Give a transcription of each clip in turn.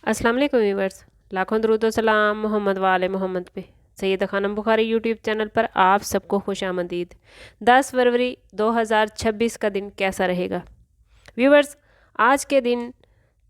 अस्सलाम वालेकुम व्यूअर्स, लाखों दरूद व सलाम मोहम्मद वाले मोहम्मद पे। सैयद खानम बुखारी यूट्यूब चैनल पर आप सबको खुश आमदीद। 10 फरवरी 2026 का दिन कैसा रहेगा व्यूअर्स? आज के दिन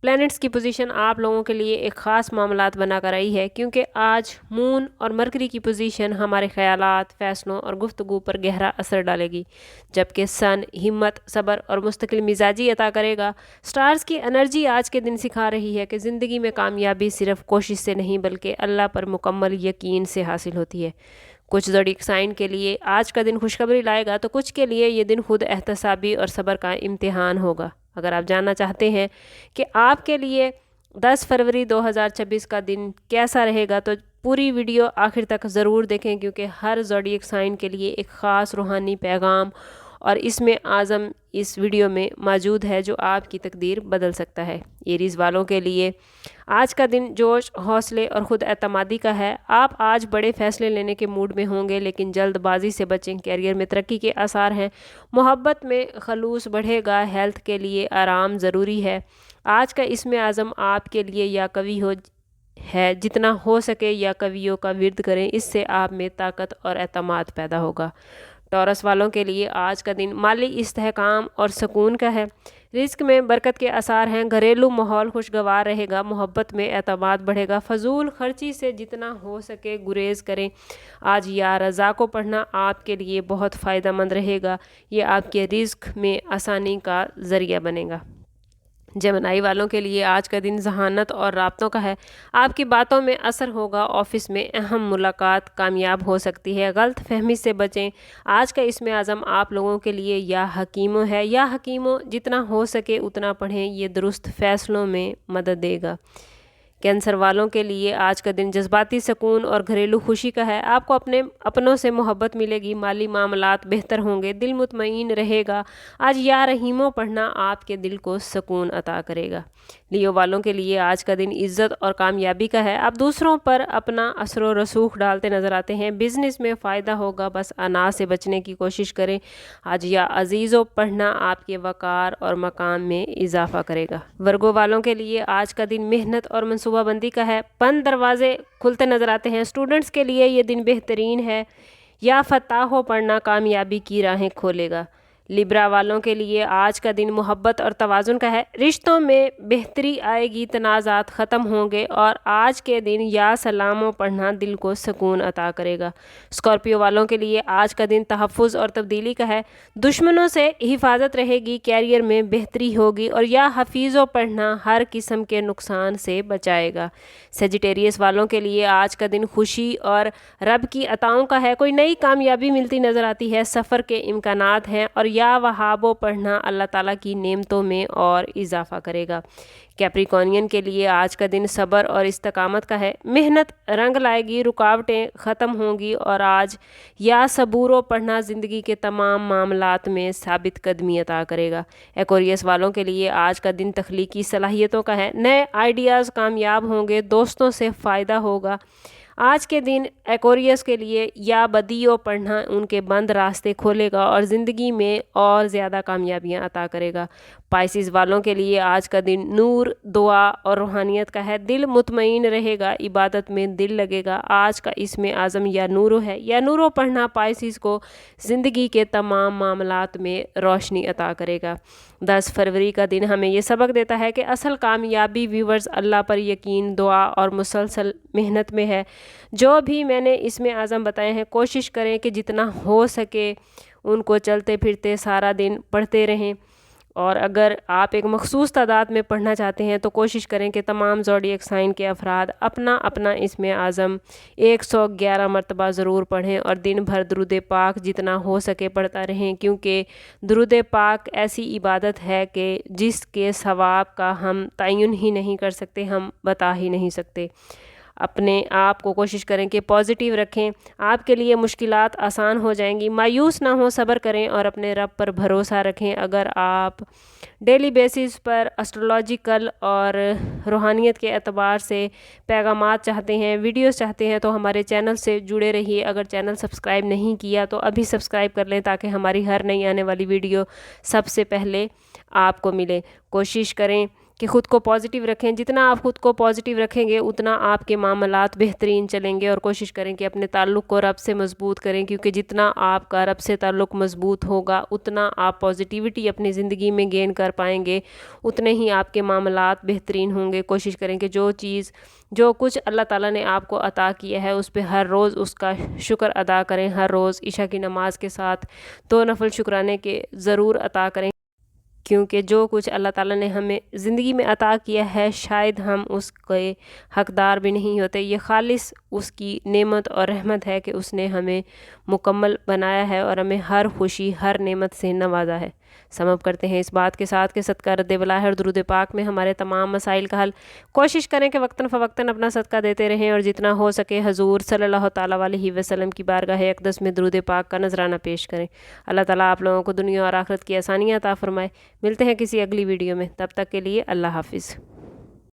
प्लैनेट्स की पोजीशन आप लोगों के लिए एक ख़ास मामलात बना कर आई है, क्योंकि आज मून और मरकरी की पोजीशन हमारे ख़यालात, फ़ैसलों और गुफ्तगू पर गहरा असर डालेगी, जबकि सन हिम्मत, सब्र और मुस्तकिल मिजाजी अता करेगा। स्टार्स की एनर्जी आज के दिन सिखा रही है कि ज़िंदगी में कामयाबी सिर्फ कोशिश से नहीं बल्कि अल्लाह पर मुकम्मल यकीन से हासिल होती है। कुछ ज़ोडिएक साइन के लिए आज का दिन खुशखबरी लाएगा, तो कुछ के लिए ये दिन खुद एहतसाबी और सब्र का इम्तिहान होगा। अगर आप जानना चाहते हैं कि आपके लिए 10 फरवरी 2026 का दिन कैसा रहेगा, तो पूरी वीडियो आखिर तक ज़रूर देखें, क्योंकि हर ज़ोडिएक साइन के लिए एक ख़ास रूहानी पैगाम और इसमें आज़म इस वीडियो में मौजूद है जो आपकी तकदीर बदल सकता है। एरीज़ वालों के लिए आज का दिन जोश, हौसले और ख़ुद एतमादी का है। आप आज बड़े फ़ैसले लेने के मूड में होंगे, लेकिन जल्दबाजी से बचें। कैरियर में तरक्की के आसार हैं। मोहब्बत में खलूस बढ़ेगा। हेल्थ के लिए आराम ज़रूरी है। आज का इसमें आज़म आपके लिए या कवि हो है, जितना हो सके या कवियों का विर्द करें, इससे आप में ताकत और एतमाद पैदा होगा। टॉरस वालों के लिए आज का दिन माली इस्तेहकाम और सुकून का है। रिस्क में बरकत के आसार हैं। घरेलू माहौल खुशगवार रहेगा। मोहब्बत में एतमाद बढ़ेगा। फजूल खर्ची से जितना हो सके गुरेज करें। आज या रज़ा को पढ़ना आपके लिए बहुत फ़ायदेमंद रहेगा। ये आपके रिस्क में आसानी का ज़रिया बनेगा। जेमिनी वालों के लिए आज का दिन जहानत और राब्तों का है। आपकी बातों में असर होगा। ऑफिस में अहम मुलाकात कामयाब हो सकती है। गलत फहमी से बचें। आज का इसमें आज़म आप लोगों के लिए या हकीमों है। या हकीमों, जितना हो सके उतना पढ़ें, ये दुरुस्त फ़ैसलों में मदद देगा। कैंसर वालों के लिए आज का दिन जज्बाती सुकून और घरेलू खुशी का है। आपको अपने अपनों से मोहब्बत मिलेगी। माली मामलात बेहतर होंगे। दिल मुतमईन रहेगा। आज या रहीमों पढ़ना आपके दिल को सुकून अता करेगा। लियो वालों के लिए आज का दिन इज़्ज़त और कामयाबी का है। आप दूसरों पर अपना असर व रसूख डालते नज़र आते हैं। बिज़नेस में फ़ायदा होगा, बस अना से बचने की कोशिश करें। आज या अजीज़ों पढ़ना आपके वक़ार और मकाम में इजाफ़ा करेगा। वर्गो वालों के लिए आज का दिन मेहनत और मनसूबाबंदी का है। बंद दरवाजे खुलते नज़र आते हैं। स्टूडेंट्स के लिए ये दिन बेहतरीन है। या फ़ताहो पढ़ना कामयाबी की राहें खोलेगा। लिब्रा वालों के लिए आज का दिन मोहब्बत और तवाज़ुन का है। रिश्तों में बेहतरी आएगी। तनाज़ात ख़त्म होंगे और आज के दिन या सलामों पढ़ना दिल को सुकून अता करेगा। स्कॉर्पियो वालों के लिए आज का दिन तहफ़्फ़ुज़ और तब्दीली का है। दुश्मनों से हिफाजत रहेगी। कैरियर में बेहतरी होगी और या हफीज़ों पढ़ना हर किस्म के नुकसान से बचाएगा। सेजिटेरियस वालों के लिए आज का दिन खुशी और रब की अताओं का है। कोई नई कामयाबी मिलती नज़र आती है। सफ़र के इम्कानात हैं और या वहाबो पढ़ना अल्लाह ताला की नेमतों में और इजाफ़ा करेगा। कैप्रिकॉनियन के लिए आज का दिन सब्र और इस्तकामत का है। मेहनत रंग लाएगी। रुकावटें ख़त्म होंगी और आज या सबूरो पढ़ना ज़िंदगी के तमाम मामलात में साबित कदमी अता करेगा। एक्वेरियस वालों के लिए आज का दिन तख्लीकी सलाहियतों का है। नए आइडियाज़ कामयाब होंगे। दोस्तों से फ़ायदा होगा। आज के दिन एक्वेरियस के लिए या बदियो पढ़ना उनके बंद रास्ते खोलेगा और ज़िंदगी में और ज़्यादा कामयाबियां अता करेगा। पाइसिस वालों के लिए आज का दिन नूर, दुआ और रूहानियत का है। दिल मुतमईन रहेगा। इबादत में दिल लगेगा। आज का इसमें आज़म या नूरो है। या नूरो पढ़ना पाइसिस को ज़िंदगी के तमाम मामलात में रोशनी अता करेगा। 10 फरवरी का दिन हमें ये सबक देता है कि असल कामयाबी व्यूवर्स अल्लाह पर यकीन, दुआ और मुसलसल मेहनत में है। जो भी मैंने इसमें आज़म बताए हैं, कोशिश करें कि जितना हो सके उनको चलते फिरते सारा दिन पढ़ते रहें। और अगर आप एक मखसूस तादाद में पढ़ना चाहते हैं, तो कोशिश करें कि तमाम ज़ोडिएक साइन के अफराद अपना अपना इसमें आज़म 111 मरतबा ज़रूर पढ़ें और दिन भर दुरूद पाक जितना हो सके पढ़ता रहें, क्योंकि दुरूद पाक ऐसी इबादत है कि जिसके सवाब का हम तयन ही नहीं कर सकते, हम बता ही नहीं सकते। अपने आप को कोशिश करें कि पॉजिटिव रखें। आपके लिए मुश्किलात आसान हो जाएंगी। मायूस ना हो, सब्र करें और अपने रब पर भरोसा रखें। अगर आप डेली बेसिस पर एस्ट्रोलॉजिकल और रूहानियत के एतबार से पैगामात चाहते हैं, वीडियोस चाहते हैं, तो हमारे चैनल से जुड़े रहिए। अगर चैनल सब्सक्राइब नहीं किया तो अभी सब्सक्राइब कर लें, ताकि हमारी हर नई आने वाली वीडियो सबसे पहले आपको मिले। कोशिश करें کہ خود کو پازیٹیو رکھیں. جتنا آپ خود کو پازیٹیو رکھیں گے اتنا آپ کے معاملات بہترین چلیں گے. اور کوشش کریں کہ اپنے تعلق کو رب سے مضبوط کریں، کیونکہ جتنا آپ کا رب سے تعلق مضبوط ہوگا اتنا آپ پازیٹیوٹی اپنی زندگی میں گین کر پائیں گے، اتنے ہی آپ کے معاملات بہترین ہوں گے. کوشش کریں کہ جو کچھ اللہ تعالیٰ نے آپ کو عطا کیا ہے اس پہ ہر روز اس کا شکر ادا کریں. ہر روز عشاء کی نماز کے ساتھ 2 نفل شکرانے کے ضرور عطا کریں، کیونکہ جو کچھ اللہ تعالیٰ نے ہمیں زندگی میں عطا کیا ہے شاید ہم اس کے حقدار بھی نہیں ہوتے. یہ خالص اس کی نعمت اور رحمت ہے کہ اس نے ہمیں مکمل بنایا ہے اور ہمیں ہر خوشی ہر نعمت سے نوازا ہے. سم اپ کرتے ہیں اس بات کے ساتھ کہ صدقہ رد بلا ہے اور درود پاک میں ہمارے تمام مسائل کا حل. کوشش کریں کہ وقتاً فوقتاً اپنا صدقہ دیتے رہیں اور جتنا ہو سکے حضور صلی اللہ تعالیٰ علیہ وسلم کی بارگاہ اقدس میں درود پاک کا نذرانہ پیش کریں. اللہ تعالیٰ آپ لوگوں کو دنیا اور آخرت کی آسانیاں عطا فرمائے. ملتے ہیں کسی اگلی ویڈیو میں، تب تک کے لیے اللہ حافظ.